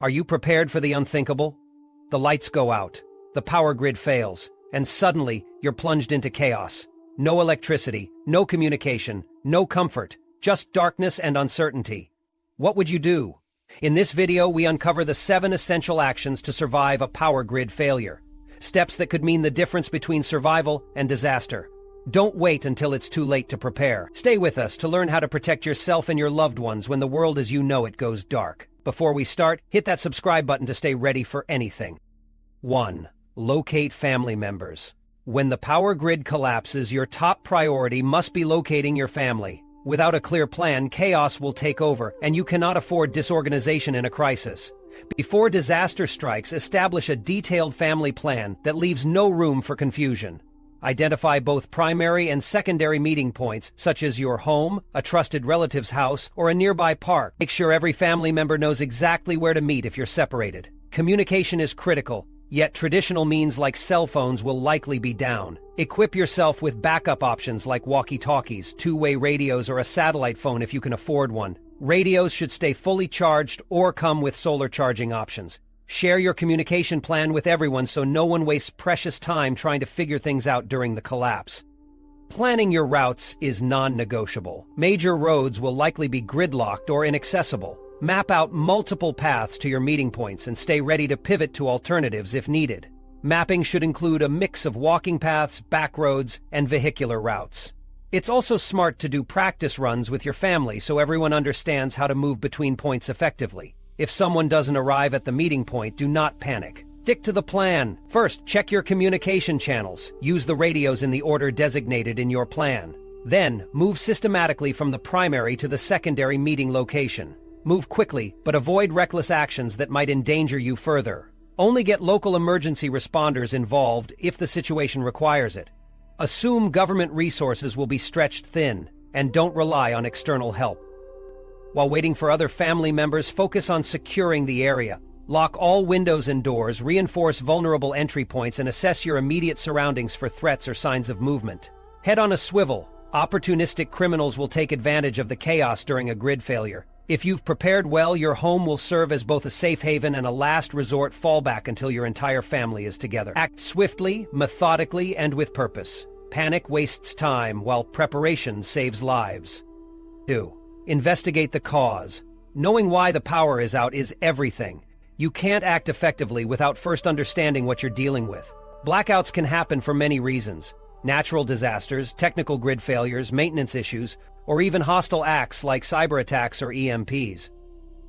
Are you prepared for the unthinkable? The lights go out, the power grid fails, and suddenly you're plunged into chaos. No electricity, no communication, no comfort, just darkness and uncertainty. What would you do? In this video, we uncover the 7 essential actions to survive a power grid failure. Steps that could mean the difference between survival and disaster. Don't wait until it's too late to prepare. Stay with us to learn how to protect yourself and your loved ones when the world as you know it goes dark. Before we start, hit that subscribe button to stay ready for anything. 1. Locate family members. When the power grid collapses, your top priority must be locating your family. Without a clear plan, chaos will take over, and you cannot afford disorganization in a crisis. Before disaster strikes, establish a detailed family plan that leaves no room for confusion. Identify both primary and secondary meeting points, such as your home, a trusted relative's house, or a nearby park. Make sure every family member knows exactly where to meet if you're separated. Communication is critical, yet traditional means like cell phones will likely be down. Equip yourself with backup options like walkie-talkies, two-way radios, or a satellite phone if you can afford one. Radios should stay fully charged or come with solar charging options. Share your communication plan with everyone so no one wastes precious time trying to figure things out during the collapse. Planning your routes is non-negotiable. Major roads will likely be gridlocked or inaccessible. Map out multiple paths to your meeting points and stay ready to pivot to alternatives if needed. Mapping should include a mix of walking paths, back roads, and vehicular routes. It's also smart to do practice runs with your family so everyone understands how to move between points effectively. If someone doesn't arrive at the meeting point, do not panic. Stick to the plan. First, check your communication channels. Use the radios in the order designated in your plan. Then, move systematically from the primary to the secondary meeting location. Move quickly, but avoid reckless actions that might endanger you further. Only get local emergency responders involved if the situation requires it. Assume government resources will be stretched thin, and don't rely on external help. While waiting for other family members, focus on securing the area. Lock all windows and doors, reinforce vulnerable entry points, and assess your immediate surroundings for threats or signs of movement. Head on a swivel. Opportunistic criminals will take advantage of the chaos during a grid failure. If you've prepared well, your home will serve as both a safe haven and a last resort fallback until your entire family is together. Act swiftly, methodically, and with purpose. Panic wastes time, while preparation saves lives. 2. Investigate the cause. Knowing why the power is out is everything. You can't act effectively without first understanding what you're dealing with. Blackouts can happen for many reasons. Natural disasters, technical grid failures, maintenance issues, or even hostile acts like cyber attacks or EMPs.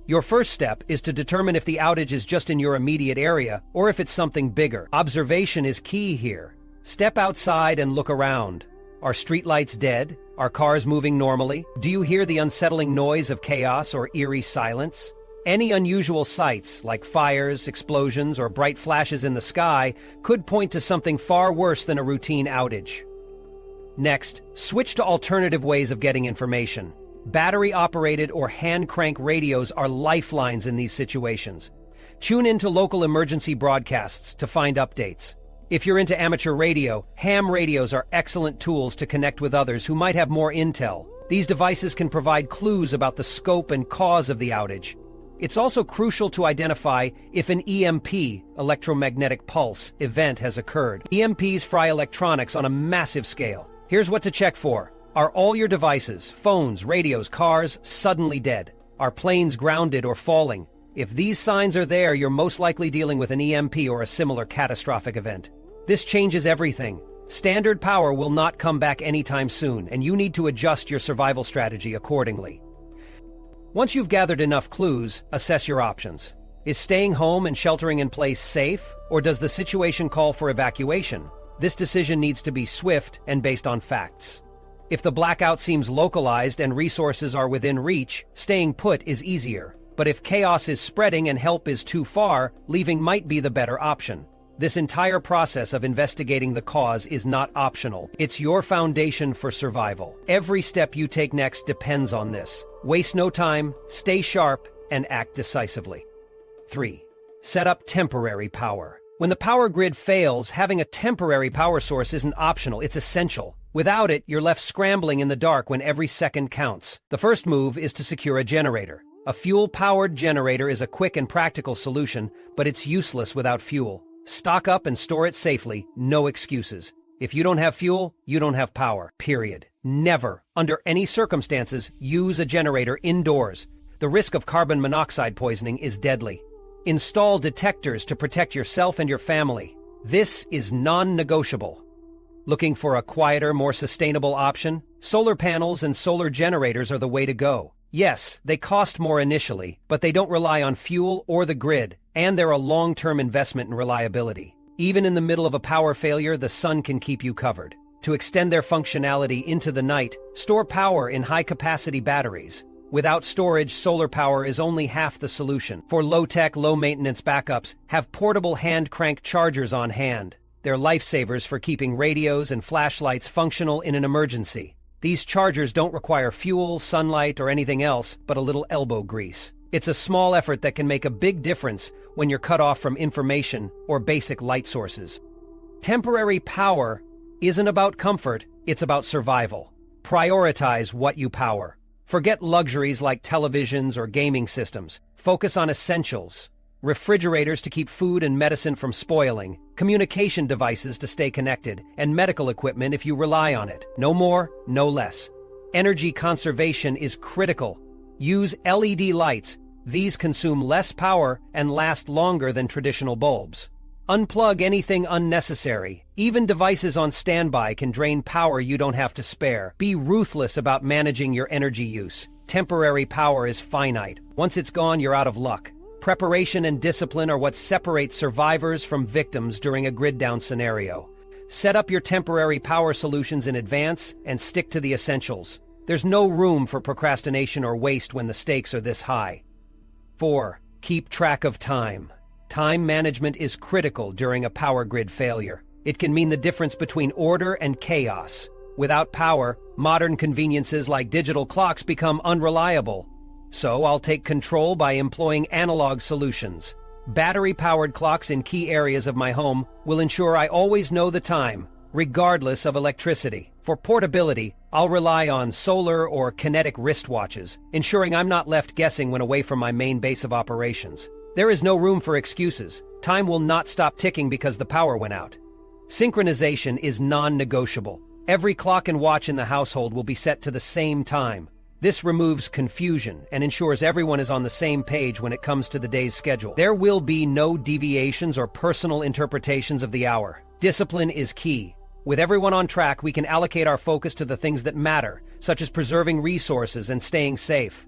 Your first step is to determine if the outage is just in your immediate area or if it's something bigger. Observation is key here. Step outside and look around. Are streetlights dead? Are cars moving normally? Do you hear the unsettling noise of chaos or eerie silence? Any unusual sights, like fires, explosions, or bright flashes in the sky, could point to something far worse than a routine outage. Next, switch to alternative ways of getting information. Battery-operated or hand-crank radios are lifelines in these situations. Tune into local emergency broadcasts to find updates. If you're into amateur radio, ham radios are excellent tools to connect with others who might have more intel. These devices can provide clues about the scope and cause of the outage. It's also crucial to identify if an EMP, electromagnetic pulse, event has occurred. EMPs fry electronics on a massive scale. Here's what to check for. Are all your devices, phones, radios, cars, suddenly dead? Are planes grounded or falling? If these signs are there, you're most likely dealing with an EMP or a similar catastrophic event. This changes everything. Standard power will not come back anytime soon, and you need to adjust your survival strategy accordingly. Once you've gathered enough clues, assess your options. Is staying home and sheltering in place safe, or does the situation call for evacuation? This decision needs to be swift and based on facts. If the blackout seems localized and resources are within reach, staying put is easier. But if chaos is spreading and help is too far, leaving might be the better option. This entire process of investigating the cause is not optional. It's your foundation for survival. Every step you take next depends on this. Waste no time, stay sharp, and act decisively. 3. Set up temporary power. When the power grid fails, having a temporary power source isn't optional, it's essential. Without it, you're left scrambling in the dark when every second counts. The first move is to secure a generator. A fuel-powered generator is a quick and practical solution, but it's useless without fuel. Stock up and store it safely, no excuses. If you don't have fuel, you don't have power, period. Never, under any circumstances, use a generator indoors. The risk of carbon monoxide poisoning is deadly. Install detectors to protect yourself and your family. This is non-negotiable. Looking for a quieter, more sustainable option? Solar panels and solar generators are the way to go. Yes, they cost more initially, but they don't rely on fuel or the grid, and they're a long-term investment in reliability. Even in the middle of a power failure, the sun can keep you covered. To extend their functionality into the night, store power in high-capacity batteries. Without storage, solar power is only half the solution. For low-tech, low-maintenance backups, have portable hand-crank chargers on hand. They're lifesavers for keeping radios and flashlights functional in an emergency. These chargers don't require fuel, sunlight, or anything else but a little elbow grease. It's a small effort that can make a big difference when you're cut off from information or basic light sources. Temporary power isn't about comfort, it's about survival. Prioritize what you power. Forget luxuries like televisions or gaming systems. Focus on essentials. Refrigerators to keep food and medicine from spoiling, communication devices to stay connected, and medical equipment if you rely on it. No more, no less. Energy conservation is critical. Use LED lights. These consume less power and last longer than traditional bulbs. Unplug anything unnecessary. Even devices on standby can drain power you don't have to spare. Be ruthless about managing your energy use. Temporary power is finite. Once it's gone, you're out of luck. Preparation and discipline are what separate survivors from victims during a grid-down scenario. Set up your temporary power solutions in advance and stick to the essentials. There's no room for procrastination or waste when the stakes are this high. 4. Keep track of time. Time management is critical during a power grid failure. It can mean the difference between order and chaos. Without power, modern conveniences like digital clocks become unreliable. So I'll take control by employing analog solutions. Battery-powered clocks in key areas of my home will ensure I always know the time, regardless of electricity. For portability, I'll rely on solar or kinetic wristwatches, ensuring I'm not left guessing when away from my main base of operations. There is no room for excuses. Time will not stop ticking because the power went out. Synchronization is non-negotiable. Every clock and watch in the household will be set to the same time. This removes confusion and ensures everyone is on the same page when it comes to the day's schedule. There will be no deviations or personal interpretations of the hour. Discipline is key. With everyone on track, we can allocate our focus to the things that matter, such as preserving resources and staying safe.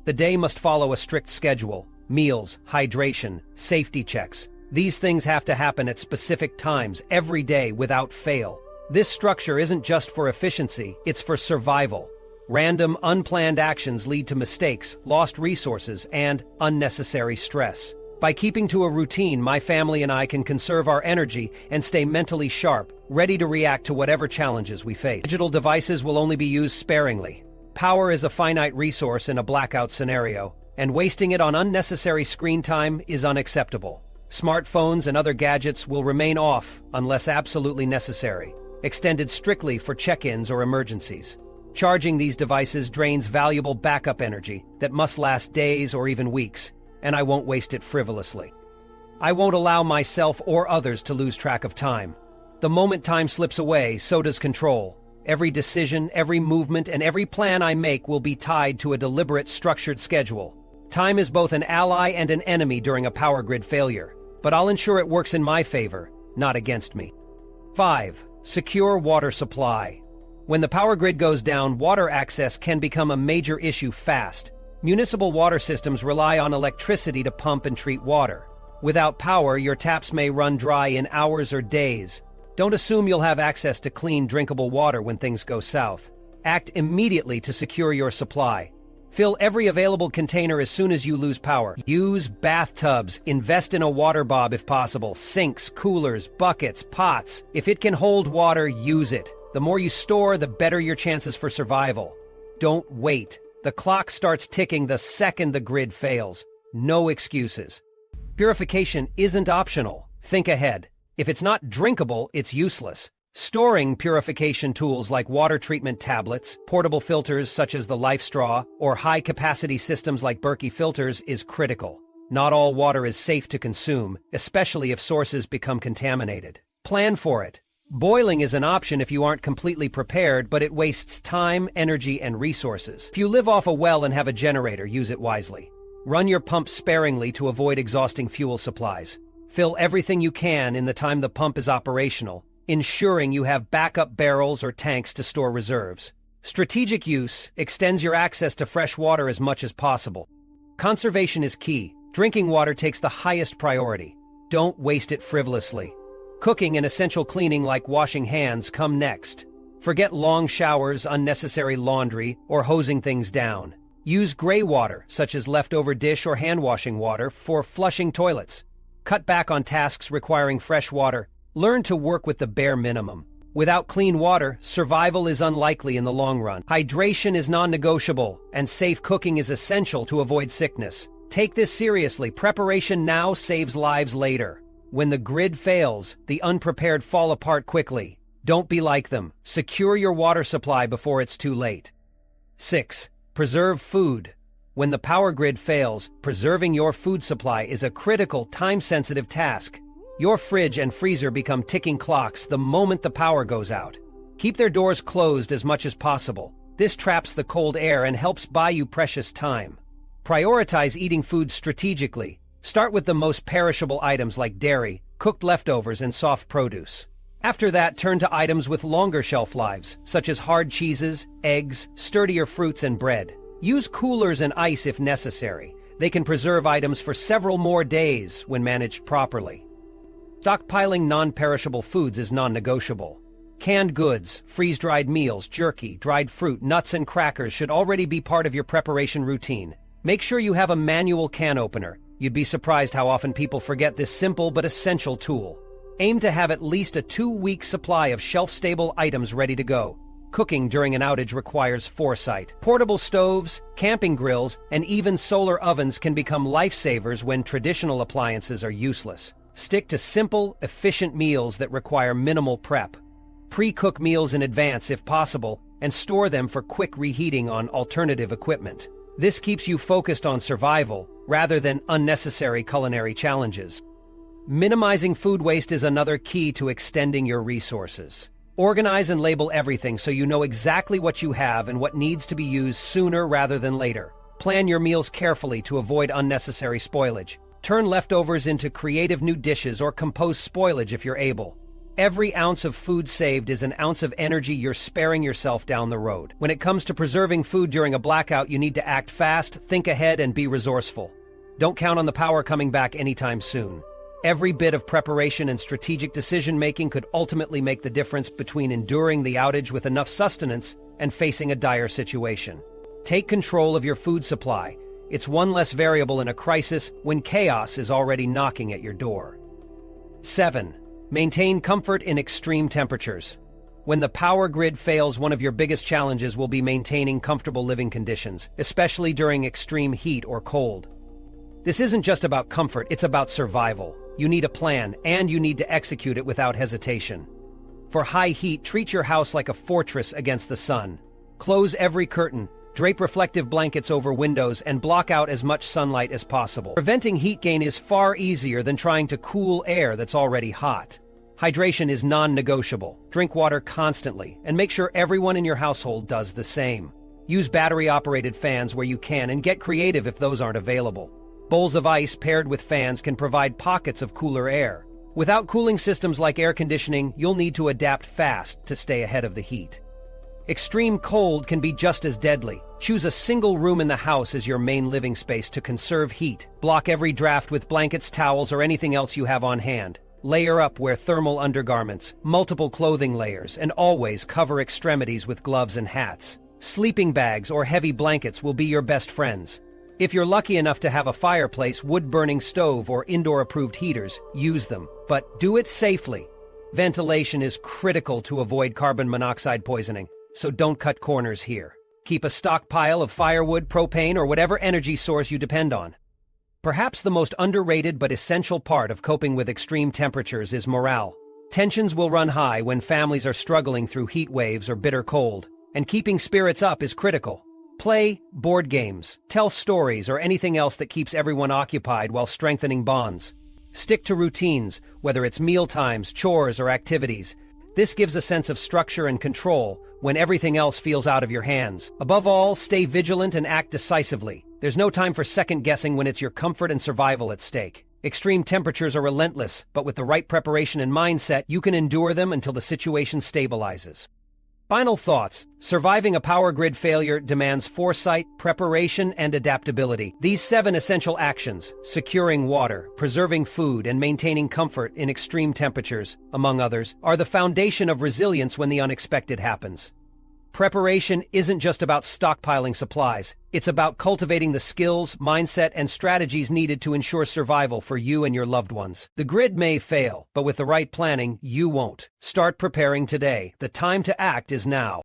The day must follow a strict schedule. Meals, hydration, safety checks. These things have to happen at specific times, every day, without fail. This structure isn't just for efficiency, it's for survival. Random, unplanned actions lead to mistakes, lost resources, and unnecessary stress. By keeping to a routine, my family and I can conserve our energy and stay mentally sharp, ready to react to whatever challenges we face. Digital devices will only be used sparingly. Power is a finite resource in a blackout scenario, and wasting it on unnecessary screen time is unacceptable. Smartphones and other gadgets will remain off unless absolutely necessary, extended strictly for check-ins or emergencies. Charging these devices drains valuable backup energy that must last days or even weeks, and I won't waste it frivolously. I won't allow myself or others to lose track of time. The moment time slips away, so does control. Every decision, every movement, and every plan I make will be tied to a deliberate, structured schedule. Time is both an ally and an enemy during a power grid failure, but I'll ensure it works in my favor, not against me. 5. Secure water supply. When the power grid goes down, water access can become a major issue fast. Municipal water systems rely on electricity to pump and treat water. Without power, your taps may run dry in hours or days. Don't assume you'll have access to clean, drinkable water when things go south. Act immediately to secure your supply. Fill every available container as soon as you lose power. Use bathtubs. Invest in a water bob if possible. Sinks, coolers, buckets, pots. If it can hold water, use it. The more you store, the better your chances for survival. Don't wait. The clock starts ticking the second the grid fails. No excuses. Purification isn't optional. Think ahead. If it's not drinkable, it's useless. Storing purification tools like water treatment tablets, portable filters such as the Life Straw, or high-capacity systems like Berkey filters is critical. Not all water is safe to consume, especially if sources become contaminated. Plan for it. Boiling is an option if you aren't completely prepared, but it wastes time, energy, and resources. If you live off a well and have a generator, use it wisely. Run your pump sparingly to avoid exhausting fuel supplies. Fill everything you can in the time the pump is operational, ensuring you have backup barrels or tanks to store reserves. Strategic use extends your access to fresh water as much as possible. Conservation is key. Drinking water takes the highest priority. Don't waste it frivolously. Cooking and essential cleaning like washing hands come next. Forget long showers, unnecessary laundry, or hosing things down. Use gray water, such as leftover dish or hand washing water, for flushing toilets. Cut back on tasks requiring fresh water. Learn to work with the bare minimum. Without clean water, survival is unlikely in the long run. Hydration is non-negotiable, and safe cooking is essential to avoid sickness. Take this seriously. Preparation now saves lives later. When the grid fails, the unprepared fall apart quickly. Don't be like them. Secure your water supply before it's too late. 6. Preserve food. When the power grid fails, preserving your food supply is a critical, time-sensitive task. Your fridge and freezer become ticking clocks the moment the power goes out. Keep their doors closed as much as possible. This traps the cold air and helps buy you precious time. Prioritize eating food strategically. Start with the most perishable items like dairy, cooked leftovers, and soft produce. After that, turn to items with longer shelf lives, such as hard cheeses, eggs, sturdier fruits, and bread. Use coolers and ice if necessary. They can preserve items for several more days when managed properly. Stockpiling non-perishable foods is non-negotiable. Canned goods, freeze-dried meals, jerky, dried fruit, nuts, and crackers should already be part of your preparation routine. Make sure you have a manual can opener. You'd be surprised how often people forget this simple but essential tool. Aim to have at least a 2-week supply of shelf-stable items ready to go. Cooking during an outage requires foresight. Portable stoves, camping grills, and even solar ovens can become lifesavers when traditional appliances are useless. Stick to simple, efficient meals that require minimal prep. Pre-cook meals in advance if possible, and store them for quick reheating on alternative equipment. This keeps you focused on survival, rather than unnecessary culinary challenges. Minimizing food waste is another key to extending your resources. Organize and label everything so you know exactly what you have and what needs to be used sooner rather than later. Plan your meals carefully to avoid unnecessary spoilage. Turn leftovers into creative new dishes or compost spoilage if you're able. Every ounce of food saved is an ounce of energy you're sparing yourself down the road. When it comes to preserving food during a blackout, you need to act fast, think ahead, and be resourceful. Don't count on the power coming back anytime soon. Every bit of preparation and strategic decision-making could ultimately make the difference between enduring the outage with enough sustenance and facing a dire situation. Take control of your food supply. It's one less variable in a crisis when chaos is already knocking at your door. 7. Maintain comfort in extreme temperatures. When the power grid fails, one of your biggest challenges will be maintaining comfortable living conditions, especially during extreme heat or cold. This isn't just about comfort, it's about survival. You need a plan, and you need to execute it without hesitation. For high heat, treat your house like a fortress against the sun. Close every curtain, drape reflective blankets over windows, and block out as much sunlight as possible. Preventing heat gain is far easier than trying to cool air that's already hot. Hydration is non-negotiable. Drink water constantly, and make sure everyone in your household does the same. Use battery-operated fans where you can, and get creative if those aren't available. Bowls of ice paired with fans can provide pockets of cooler air. Without cooling systems like air conditioning, you'll need to adapt fast to stay ahead of the heat. Extreme cold can be just as deadly. Choose a single room in the house as your main living space to conserve heat. Block every draft with blankets, towels, or anything else you have on hand. Layer up, wear thermal undergarments, multiple clothing layers, and always cover extremities with gloves and hats. Sleeping bags or heavy blankets will be your best friends. If you're lucky enough to have a fireplace, wood-burning stove, or indoor-approved heaters, use them. But do it safely. Ventilation is critical to avoid carbon monoxide poisoning, so don't cut corners here. Keep a stockpile of firewood, propane, or whatever energy source you depend on. Perhaps the most underrated but essential part of coping with extreme temperatures is morale. Tensions will run high when families are struggling through heat waves or bitter cold, and keeping spirits up is critical. Play board games, tell stories, or anything else that keeps everyone occupied while strengthening bonds. Stick to routines, whether it's meal times, chores, or activities. This gives a sense of structure and control when everything else feels out of your hands. Above all, stay vigilant and act decisively. There's no time for second guessing when it's your comfort and survival at stake. Extreme temperatures are relentless, but with the right preparation and mindset, you can endure them until the situation stabilizes. Final thoughts. Surviving a power grid failure demands foresight, preparation, and adaptability. These 7 essential actions, securing water, preserving food, and maintaining comfort in extreme temperatures, among others, are the foundation of resilience when the unexpected happens. Preparation isn't just about stockpiling supplies. It's about cultivating the skills, mindset, and strategies needed to ensure survival for you and your loved ones. The grid may fail, but with the right planning, you won't. Start preparing today. The time to act is now.